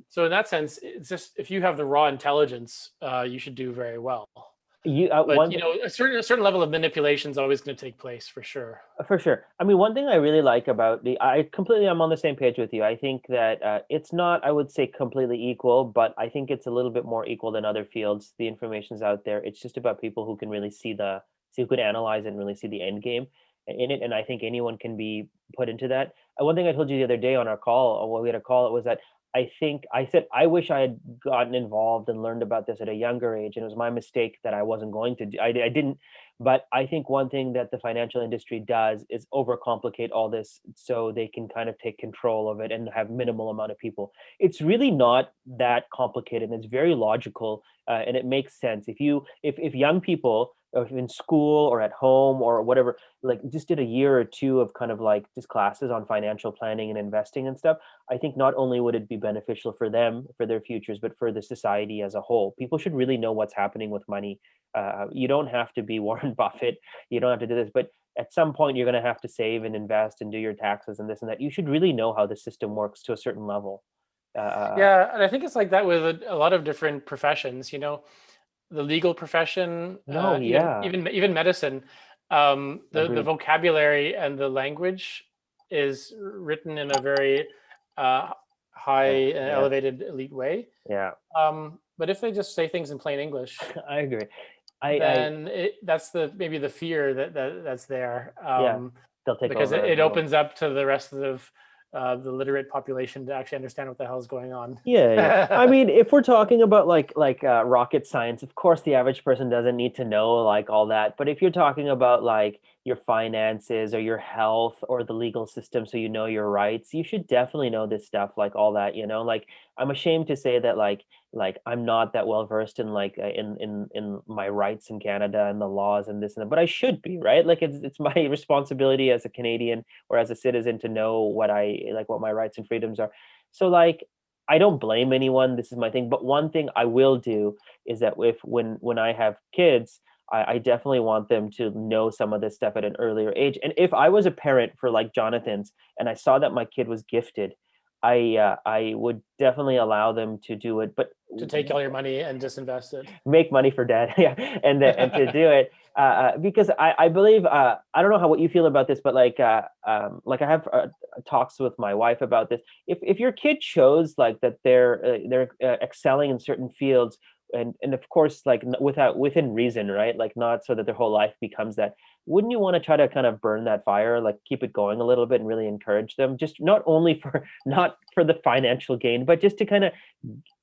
So in that sense, it's just if you have the raw intelligence, you should do very well. You But one a certain level of manipulation is always going to take place for sure. For sure. I mean, one thing I really like about I'm on the same page with you. I think that it's not, I would say, completely equal, but I think it's a little bit more equal than other fields. The information's out there. It's just about people who can really see who can analyze and really see the end game in it. And I think anyone can be put into that. One thing I told you the other day on our call, when we had a call, it was that I think I said I wish I had gotten involved and learned about this at a younger age, and it was my mistake that I wasn't going to do. I didn't. But I think one thing that the financial industry does is overcomplicate all this so they can kind of take control of it and have minimal amount of people. It's really not that complicated. And it's very logical, and it makes sense. If young people, if in school or at home or whatever, like just did a year or two of kind of like just classes on financial planning and investing and stuff, I think not only would it be beneficial for them for their futures, but for the society as a whole. People should really know what's happening with money. You don't have to be Warren Buffett. You don't have to do this, but at some point you're going to have to save and invest and do your taxes and this and that. You should really know how the system works to a certain level. Uh, Yeah, and I think it's like that with a lot of different professions. The legal profession, no, yeah, even medicine. The agreed. vocabulary and the language is written in a very uh, Yeah, high, yeah, elevated, elite way. yeah. But if they just say things in plain English, I agree. I then that's maybe the fear that's there, yeah, they'll take because over it as well. opens up to the rest of the literate population to actually understand what the hell is going on. Yeah, yeah. I mean, if we're talking about rocket science, of course the average person doesn't need to know like all that. But if you're talking about like your finances or your health or the legal system so you know your rights, you should definitely know this stuff like all that, you know? Like I'm ashamed to say that like I'm not that well versed in in my rights in Canada and the laws and this and that, but I should be, right? Like it's my responsibility as a Canadian or as a citizen to know what my rights and freedoms are. So like I don't blame anyone. This is my thing. But one thing I will do is that if when I have kids, I definitely want them to know some of this stuff at an earlier age. And if I was a parent for like Jonathan's and I saw that my kid was gifted, I would definitely allow them to do it. But To take all your money and disinvest it. make money for dad, yeah, and to do it because I believe I don't know what you feel about this, but like I have talks with my wife about this. If your kid shows like that they're excelling in certain fields, and of course like within reason, right? Like not so that their whole life becomes that. Wouldn't you want to try to kind of burn that fire, like keep it going a little bit and really encourage them, just not only for not for the financial gain, but just to kind of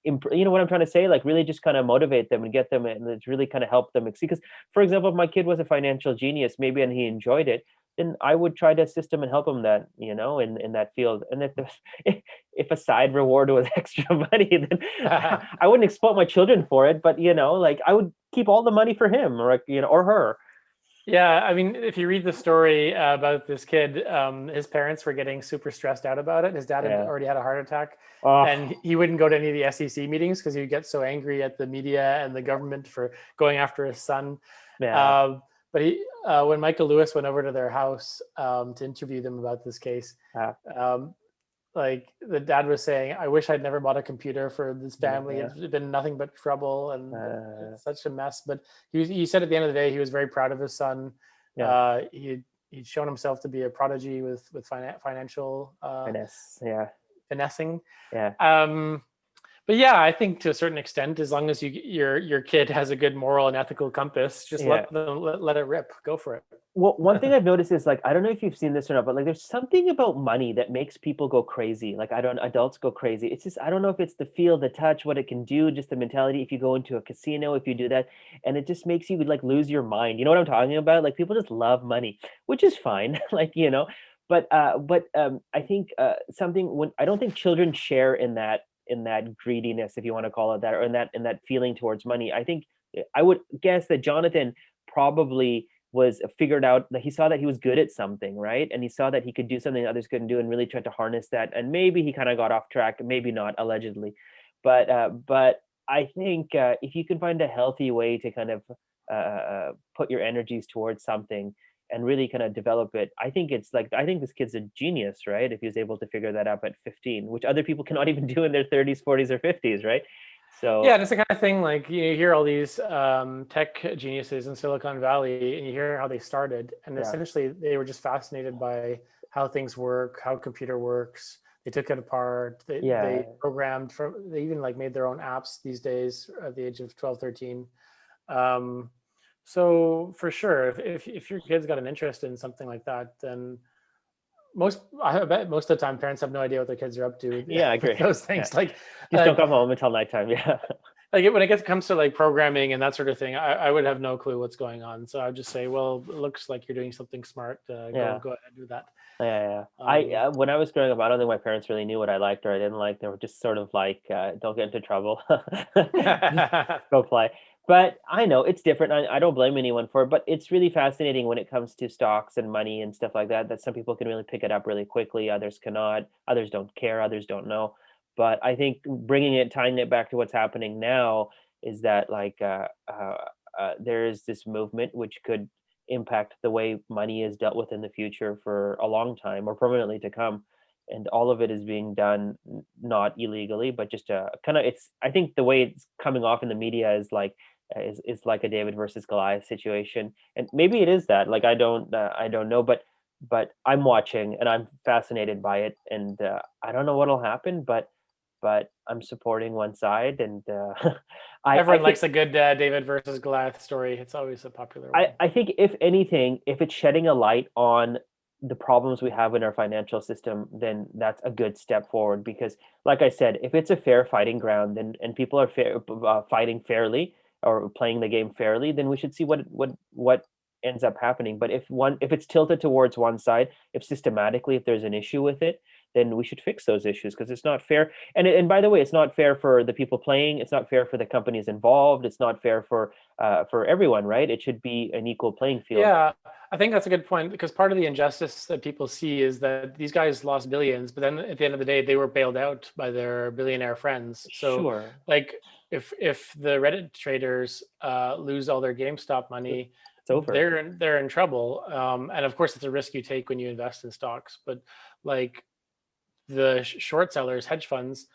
you know what I'm trying to say? Like really just kind of motivate them and get them and it's really kind of help them exceed. Because for example, if my kid was a financial genius, maybe and he enjoyed it, then I would try to assist him and help him that, you know, in that field. And if if a side reward was extra money, then I wouldn't exploit my children for it. But you know, like I would keep all the money for him or you know, or her. Yeah, I mean, if you read the story about this kid, his parents were getting super stressed out about it. His dad had Yeah. already had a heart attack, and Oh, he wouldn't go to any of the SEC meetings because he would get so angry at the media and the government for going after his son. yeah. But when Michael Lewis went over to their house to interview them about this case, Uh, um, like the dad was saying, I wish I'd never bought a computer for this family. yeah. It's been nothing but trouble and Uh, it's such a mess. But he said at the end of the day, he was very proud of his son. yeah. He'd shown himself to be a prodigy with financial Finesse. Yeah. finessing. Yeah. Um, but yeah, I think to a certain extent, as long as your kid has a good moral and ethical compass, just Yeah. let it rip. Go for it. Well, one thing I've noticed is like I don't know if you've seen this or not, but like there's something about money that makes people go crazy. Like I don't adults go crazy. It's just I don't know if it's the feel, the touch, what it can do, just the mentality. If you go into a casino, if you do that, and it just makes you like lose your mind. You know what I'm talking about? Like people just love money, which is fine. Like but I think something when I don't think children share in that greediness, if you want to call it that, or in that feeling towards money. I think I would guess that Jonathan probably was figured out that he saw that he was good at something, right? And he saw that he could do something others couldn't do and really tried to harness that. And maybe he kind of got off track, maybe not, allegedly. But I think if you can find a healthy way to kind of put your energies towards something and really kind of develop it, I think it's like, I think this kid's a genius, right? If he was able to figure that out at 15, which other people cannot even do in their 30s, 40s, or 50s, right? Yeah, So, and it's the kind of thing like you hear all these tech geniuses in Silicon Valley, and you hear how they started, and yeah, essentially they were just fascinated by how things work, how a computer works. They took it apart. They yeah, programmed for. They even like made their own apps these days at the age of 12, 13. Um, so for sure, if your kid's got an interest in something like that, then I bet most of the time parents have no idea what their kids are up to yeah, I with agree. those Yeah. things. Just don't Like come home until nighttime. Yeah. when it comes to like programming and that sort of thing, I would have no clue what's going on. So I would just say, well, it looks like you're doing something smart. Yeah. Go ahead and do that. Yeah, yeah. Um, When I was growing up, I don't think my parents really knew what I liked or I didn't like. They were just sort of like, "Don't get into trouble, just go play." But I know it's different. I don't blame anyone for it. But it's really fascinating when it comes to stocks and money and stuff like that. That some people can really pick it up really quickly, others cannot. Others don't care. Others don't know. But I think tying it back to what's happening now is that like there is this movement which could impact the way money is dealt with in the future for a long time or permanently to come. And all of it is being done not illegally, but just kind of it's I think the way it's coming off in the media is like is like a David versus Goliath situation. And maybe it is that. Like I don't know, but I'm watching and I'm fascinated by it and I don't know what'll happen, but I'm supporting one side and I Everyone think likes a good David versus Goliath story. It's always a popular one. I think if anything, if it's shedding a light on the problems we have in our financial system, then that's a good step forward. Because, like I said, if it's a fair fighting ground, then and people are fighting fairly or playing the game fairly, then we should see what ends up happening. But if it's tilted towards one side, if systematically if there's an issue with it, then we should fix those issues because it's not fair. And by the way, it's not fair for the people playing. It's not fair for the companies involved. It's not fair for everyone, right? It should be an equal playing field. Yeah, I think that's a good point because part of the injustice that people see is that these guys lost billions, but then at the end of the day, they were bailed out by their billionaire friends. So, Sure. like, if the Reddit traders lose all their GameStop money, It's over. they're in trouble. And of course, it's a risk you take when you invest in stocks. But like the short sellers, hedge funds,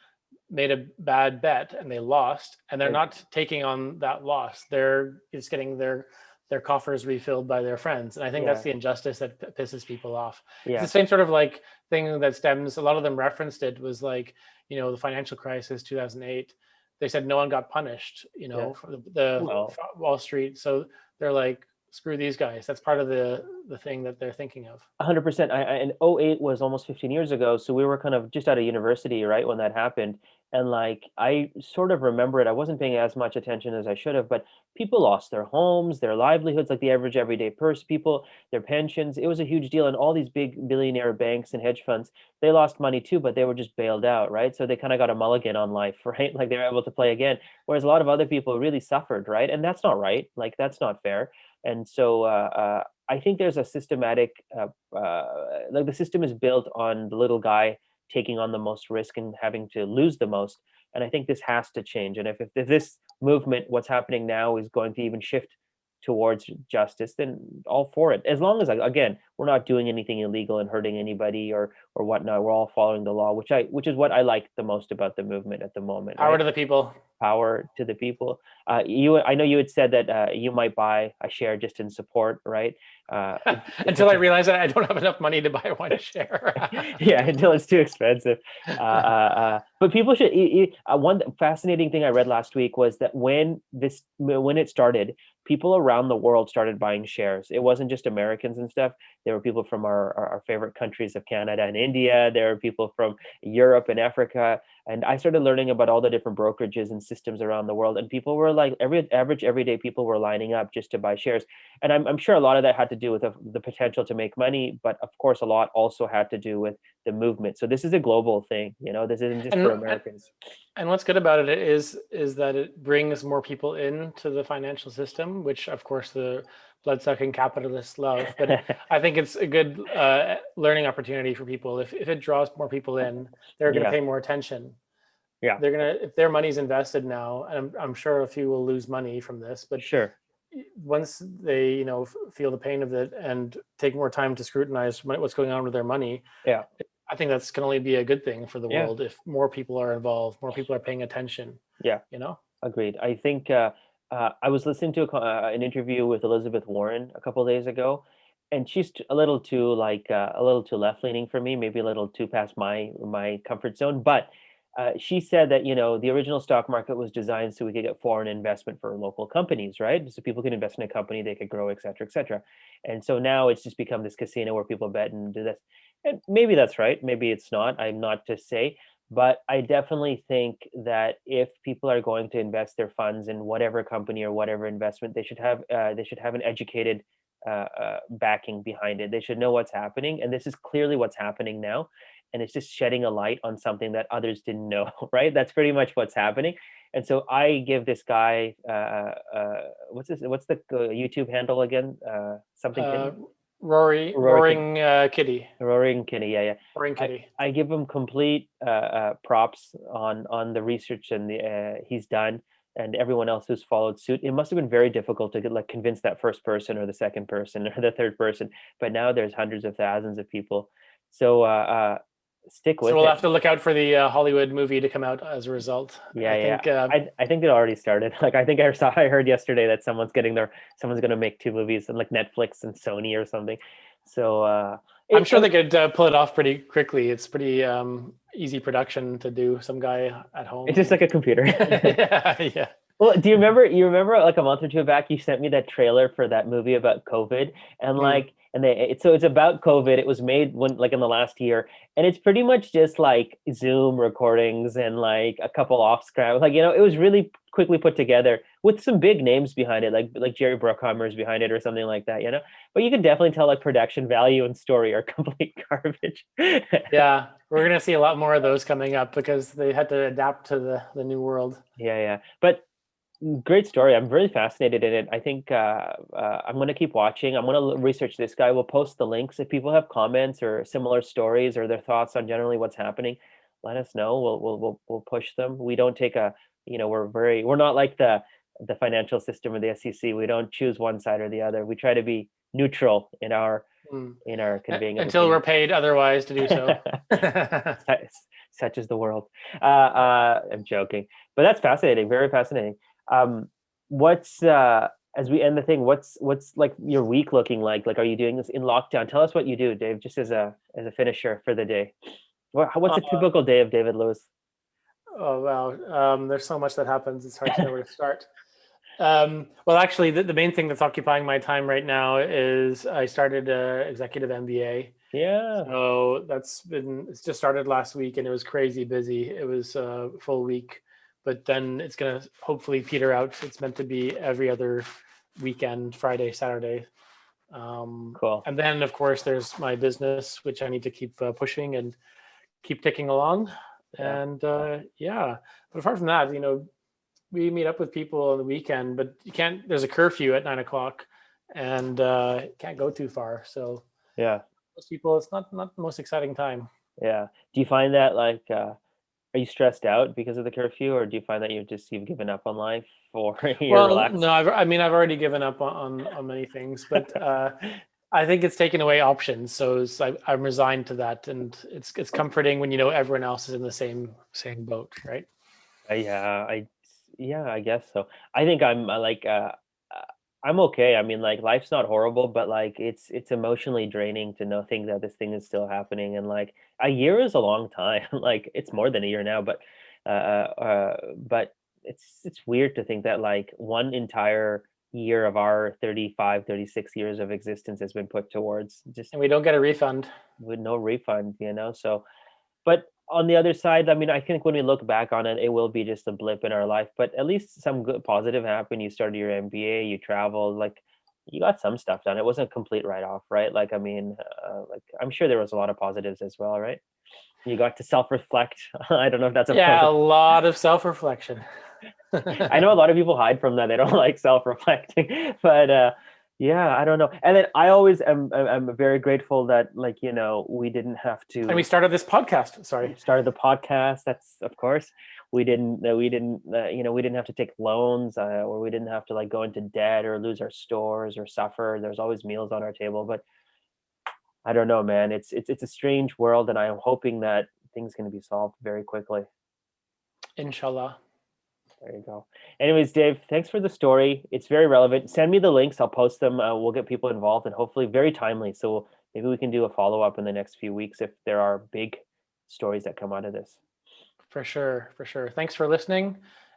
made a bad bet and they lost, and they're Like, not taking on that loss. They're just getting their coffers refilled by their friends, and I think that's yeah, the injustice that pisses people off. It's the yeah, same sort of like thing that stems. A lot of them referenced it was like the financial crisis 2008. They said no one got punished, yeah. for the Well, Wall Street. So they're like, screw these guys. That's part of the thing that they're thinking of. 100%. And '08 was almost 15 years ago, so we were kind of just out of university, right, when that happened. And like I sort of remember it. I wasn't paying as much attention as I should have, but people lost their homes, their livelihoods, like the average everyday person, people, their pensions. It was a huge deal. And all these big billionaire banks and hedge funds, they lost money too, but they were just bailed out, right? So they kind of got a mulligan on life, right? Like they were able to play again. Whereas a lot of other people really suffered, right? And that's not right. Like that's not fair. And so I think there's a systematic, like the system is built on the little guy taking on the most risk and having to lose the most. And I think this has to change. And if this movement, what's happening now, is going to even shift towards justice, then all for it. As long as, again, we're not doing anything illegal and hurting anybody or whatnot. We're all following the law, which is what I like the most about the movement at the moment. Power Right? to the people. Power to the people. I know you had said that you might buy a share just in support, right? Until I realize that I don't have enough money to buy one share. Yeah, until it's too expensive. But people should. One fascinating thing I read last week was that when it started, people around the world started buying shares. It wasn't just Americans and stuff. There were people from our favorite countries of Canada and India. There were people from Europe and Africa. And I started learning about all the different brokerages and systems around the world. And people were like, everyday people were lining up just to buy shares. And I'm sure a lot of that had to do with the potential to make money, but of course, a lot also had to do with the movement. So this is a global thing, this isn't just for Americans. And what's good about it is that it brings more people into the financial system, which of course the blood-sucking capitalists love. But I think it's a good learning opportunity for people. If it draws more people in, they're going to pay more attention. Yeah, they're gonna, if their money's invested now, and I'm sure a few will lose money from this, but sure. Once they feel the pain of it and take more time to scrutinize what's going on with their money, I think that's can only be a good thing for the world if more people are involved, more people are paying attention. Agreed. I think I was listening to an interview with Elizabeth Warren a couple of days ago, and she's a little too left leaning for me, maybe a little too past my comfort zone, but she said that the original stock market was designed so we could get foreign investment for local companies, right? So people could invest in a company, they could grow, et cetera, et cetera. And so now it's just become this casino where people bet and do this. And maybe that's right, maybe it's not. I'm not to say, but I definitely think that if people are going to invest their funds in whatever company or whatever investment, they should have an educated backing behind it. They should know what's happening, and this is clearly what's happening now. And it's just shedding a light on something that others didn't know, right? That's pretty much what's happening. And so I give this guy, what's the YouTube handle again? Roaring Kitty. Roaring Kitty, yeah. Roaring Kitty. I give him complete props on the research and he's done, and everyone else who's followed suit. It must have been very difficult to convince that first person or the second person or the third person. But now there's hundreds of thousands of people. So stick with it. So we'll have to look out for the Hollywood movie to come out as a result. I think it already started. I think I heard yesterday that someone's going to make 2 movies, and like Netflix and Sony or something. So I'm sure they could pull it off pretty quickly. It's pretty easy production to do. Some guy at home. It's just like a computer. yeah. Well, do you remember like a month or two back, you sent me that trailer for that movie about COVID, and so it's about COVID. It was made in the last year, and it's pretty much just like Zoom recordings and like a couple off screen. It was really quickly put together with some big names behind it, like Jerry Bruckheimer's behind it or something like that. But you can definitely tell like production value and story are complete garbage. Yeah, we're gonna see a lot more of those coming up because they had to adapt to the new world. Yeah, but. Great story. I'm really fascinated in it. I think I'm going to keep watching. I'm going to research this guy. We'll post the links. If people have comments or similar stories or their thoughts on generally what's happening, let us know. We'll push them. We don't take we're not like the financial system or the SEC. We don't choose one side or the other. We try to be neutral in our conveying until we're paid otherwise to do so. Such is the world. I'm joking, but that's fascinating. Very fascinating. What's as we end the thing, what's like your week looking like? Like, are you doing this in lockdown? Tell us what you do, Dave, just as a finisher for the day. What's a typical day of David Lewis? Oh, wow. There's so much that happens. It's hard to know where to start. Well, actually, the main thing that's occupying my time right now is I started an executive MBA. Yeah. So it's just started last week and it was crazy busy. It was a full week, but then it's going to hopefully peter out. It's meant to be every other weekend, Friday, Saturday. Cool. And then, of course, there's my business, which I need to keep pushing and keep ticking along. Yeah. And but apart from that, we meet up with people on the weekend, but you can't, there's a curfew at 9:00. and can't go too far. So Yeah. most people, it's not the most exciting time. Yeah. Do you find that like are you stressed out because of the curfew, or do you find that you've given up on life, or you're Well, relaxed? no, I mean, I've already given up on many things, but I think it's taken away options. So I'm resigned to that, and it's comforting when you know everyone else is in the same boat, right? Yeah, I guess so. I think uh, I'm okay. I mean, like life's not horrible, but like it's emotionally draining to know think that this thing is still happening, and like a year is a long time. Like it's more than a year now, but it's weird to think that like one entire year of our 35, 36 years of existence has been put towards just And we don't get a refund. with no refund, so but on the other side, I mean, I think when we look back on it, it will be just a blip in our life. But at least some good positive happened. You started your MBA, you traveled, like you got some stuff done. It wasn't a complete write off, right? Like, I mean, like I'm sure there was a lot of positives as well, right? You got to self reflect. I don't know if that's a Yeah, a positive. lot of self-reflection. I know a lot of people hide from that. They don't like self reflecting, but yeah, I don't know. And then I always am very grateful that like we didn't have And we to started this podcast. Sorry. started the podcast. That's of course we didn't have to take loans or we didn't have to like go into debt or lose our stores or suffer. There's always meals on our table. But I don't know, man. It's a strange world, and I'm hoping that things can be solved very quickly. Inshallah. There you go. Anyways, Dave, thanks for the story. It's very relevant. Send me the links. I'll post them. We'll get people involved, and hopefully very timely. So maybe we can do a follow up in the next few weeks if there are big stories that come out of this. For sure, for sure. Thanks for listening,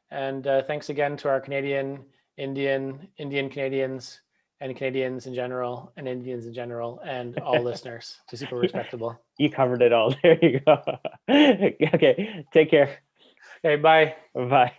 and thanks again to our Canadian, Indian Canadians, and Canadians in general, and Indians in general, and all listeners to Super Respectable. You covered it all. There you go. Okay, take care. Okay, bye. Bye.